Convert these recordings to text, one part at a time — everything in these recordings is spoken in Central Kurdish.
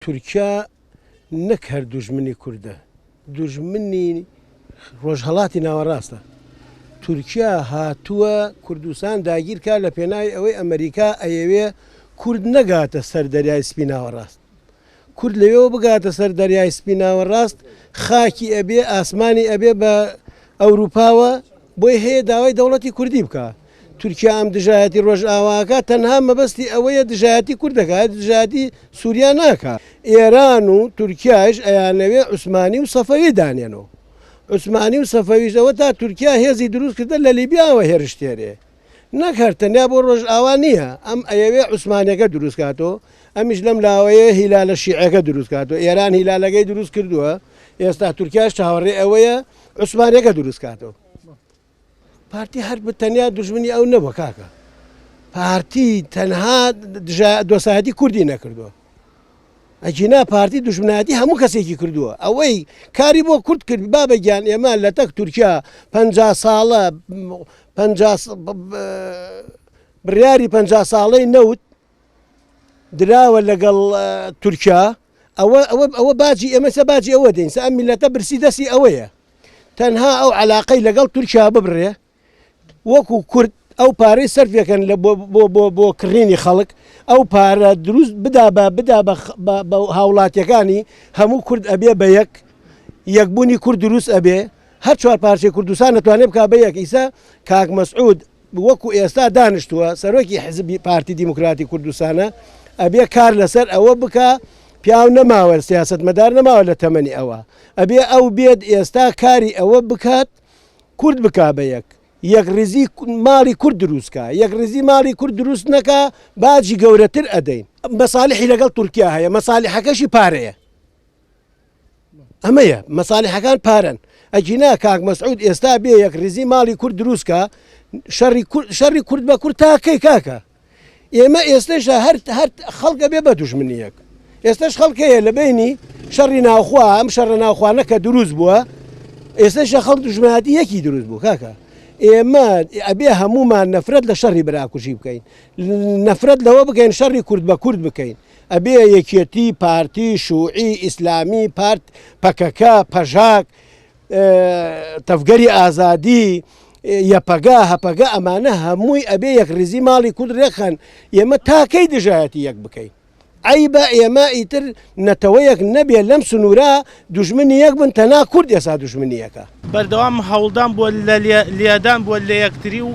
تورکیا نەک هەر دوژمنی کوردە، دوژمنی ڕۆژهەڵاتی ناوەڕاستە. تورکیا هاتووە کوردستان داگیرکە لە پێناوی ئەوەی ئەمریکا ئەیەوێ کورد نەگاتە سەر دەریای سپی ناوەڕاست. کورد لەوێەوە بگاتە سەر دەریای سپی ناوەڕاست، خاکی ئەبێ ئاسمانی ئەبێ بە ئەوروپاوە، بۆی هەیە داوای دەوڵەتی کوردی بکە. تورکیا ئەم دژایەتی ڕۆژئاواکە تەنها مەبەستی ئەوەیە دژایەتی کوردەکات، دژایەتی سووریا ناکە. ئێران و تورکیاش ئەیانەوێ عوسمانی و سەفەوی دانێنەوە. عوسمانی و سەفەویشەوە تا تورکیا هێزی دروست کردە لە لیبیاوە هێرشتێرێ. نەکەر تەنیا بۆ ڕۆژئاوا نییە، ئەم ئەیەوێ عوسمانەکە دروست کاتەوە، ئەمیش لەم لاوەیە هیلالە شیعەکە دروست کاتەوە. ئێران هیلالەکەی دروست کردووە، ئێستا تورکیاش چاوەڕێ ئەوەیە عوسمانەکە دروست کاتەوە. پارتی هەر بتەنیا دوژمنی ئەو نەبووە کاکە. پارتی تەنها دۆسایەتی کوردی نەکردووە. ئەجینا پارتی دوژمنایەتی هەموو کەسێکی کردووە. ئەوەی کاری بۆ کورد کرد بابەگیان ئێمە لە تەک تورکیا 50 ساڵە بڕیاری 50 ساڵەی نەوت دراوە لەگەڵ تورکیا. ئەوە باجی ئێمەسە باجی ئەوە دەین ئەم میلەتە برسی دەستی ئەوەیە تەنها ئەو علاقەی لەگەڵ تورکیا ببڕێ، وەکو کورد ئەو پارەی سەرفەکەن بۆ کڕینی خەڵک، ئەو پارە دروست بدا بە هاوڵاتیەکانی هەموو کورد ئەبێ بە یەکبوونی کورد دروست ئەبێ، هەر چوار پارچەی کوردستان نەتوانێت بکا بە یەک. ئیسا کاک مەسعود وەکو ئێستا دانیشتووە سەرۆکی حزبی پارتی دیموکراتی کوردستانە، ئەبێ کار لەسەر ئەوە بکە، پیاو نەماوە سیاسەتمەدار نەماوە لە تەمەنی ئەوە، ئەبێ ئەو بێت ئێستا کاری ئەوە بکات کورد بکا بە یەک ڕێزی ماڵی کورد دروستکە. یەک ڕێزی ماڵی کورد دروست نەکە باجی گەورەتر ئەدەین. مەسالیحی لەگەڵ تورکیا هەیە، مەسالیحەکەشی پارەیە. ئەمەیە مەسالیحەکان پارەن. ئەجینا کاک مەسعود ئێستا بێ یەک ڕێزی ماڵی کورد دروستکە، شەڕی کورد بە کورد تاکەی کاکە. ئێمە ئێستاشە هەر خەڵکە بێ بە دوژمنیەک. ئێستش خەڵکەیە لە بینی شەڕی ناوخوا، ئەم شەڕە ناوخوانە کە دروست بووە، ئێستاشە خەڵک دوژمنایەتی یەکی دروست بوو کاکە. ئێمە ئەبێ هەمومان نەفرەت لە شەڕی براکوژی بکەین، نەفرەت لەوە بکەین شەڕی کورد بە کورد بکەین. ئەبێ یەکێتی پارتی شوعی ئیسلامی، پارت پەکەکە، پەژاک، تەفگەری ئازادی، یەپەگا، هەپەگا، ئەمانە هەمووی ئەبێ یەک ڕێزی ماڵی کورد ڕێخەن. ئێمە تاکەی دژایەتی یەک بکەین. عیبە ئێمە ئیتر نەتەوەیەک نەبێت لەم سنوورە دوژمنی یەک بن، تەنا کورد ئێستا دوژمنیەکە. بەردەوام هەوڵدان بووە لە لێدان بووە لە یەکتری و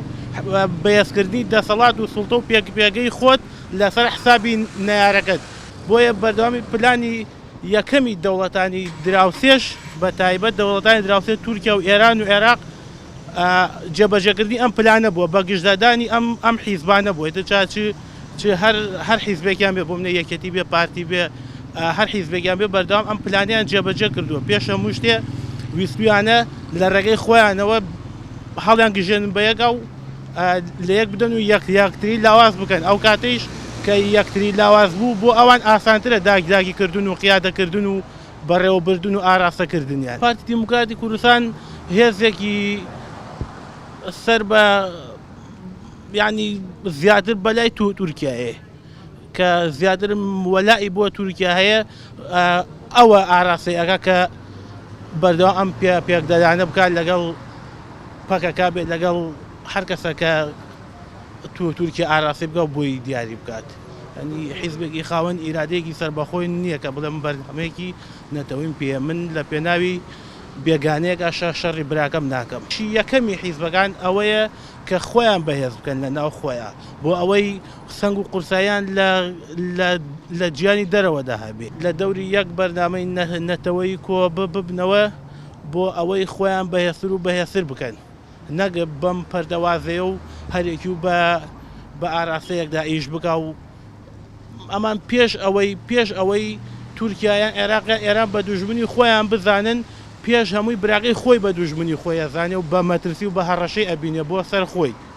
بەهێزکردنی دەسەڵات و سوڵتە و پێگەی خۆت لەسەر حسابی نەیارەکەت. بۆیە بەردەوامی پلانی یەکەمی دەوڵەتانی دراوسێش بە تایبەت دەوڵەتانی دراوسێ تورکیا و ئێران و عێراق جێبەجێکردنی ئەم پلانە بووە بە گشتدادانی ئەم حیزبانە بووە. هەر حیزبێکیان بێ بۆ منە یەکێتی بێ پارتی بێ هەر حیزبێکیان بێ بەردەوام ئەم پلانیان جێبەجێ کردووە. پێش هەموو شتێ ویستویانە لە ڕێگەی خۆیانەوە هەڵیان گژێنن بە یەکە و لە یەک بدەن و یەکتری لاواز بکەن. ئەو کاتەیش کە یەکتری لاواز بوو بۆ ئەوان ئاسانترە داگیراگیکردن و قیادەکردن و بەڕێوەبردن و ئاراستەکردنیان. پارتی دیموکراتی کوردستان هێزێکی سەر بە یعنی زیاتر بەلای تورکیایە کە زیاتر وەلای بۆ تورکیا هەیە، ئەوە ئاراستەی ئەگە کە بەردەوام ئەم پێکدەدانە بکات لەگەڵ پەکەکە بێت لەگەڵ هەر کەسەکە تورکیا ئاراستی بکە و بۆی دیاری بکات. ئەنی حیزبێکی خاوەن ئیرادەیەکی سەربەخۆی نییە کە بڵێم بەرنامەیەکی نەتەوەیم پێ من لە پێناوی بێگانەیەک شەڕی براکەم ناکەم. یەکەمی حیزبەکان ئەوەیە کە خۆیان بەهێز بکەن لە ناو خۆیان بۆ ئەوەی سنگ و قورساییان لە گیانی دەرەوەدا هەبێت. لە دەوری یەک بەرنامەی نەتەوەی کۆ ببنەوە بۆ ئەوەی خۆیان بەهێزتر و بەهێزتر بکەن، نەک بەم پەردەوازەیە و هەرێکی و بە ئاراستەیەکدا ئیش بکە و ئەمان پێش ئەوەی تورکیایان عێراقیان ئێران بە دوژمنی خۆیان بزانن، پێش هەمووی براقی خۆی بە دوژمنی خۆی ئەزانێ و بە مەترسی و بە هەڕەشەی ئەبینێ بۆ سەر خۆی.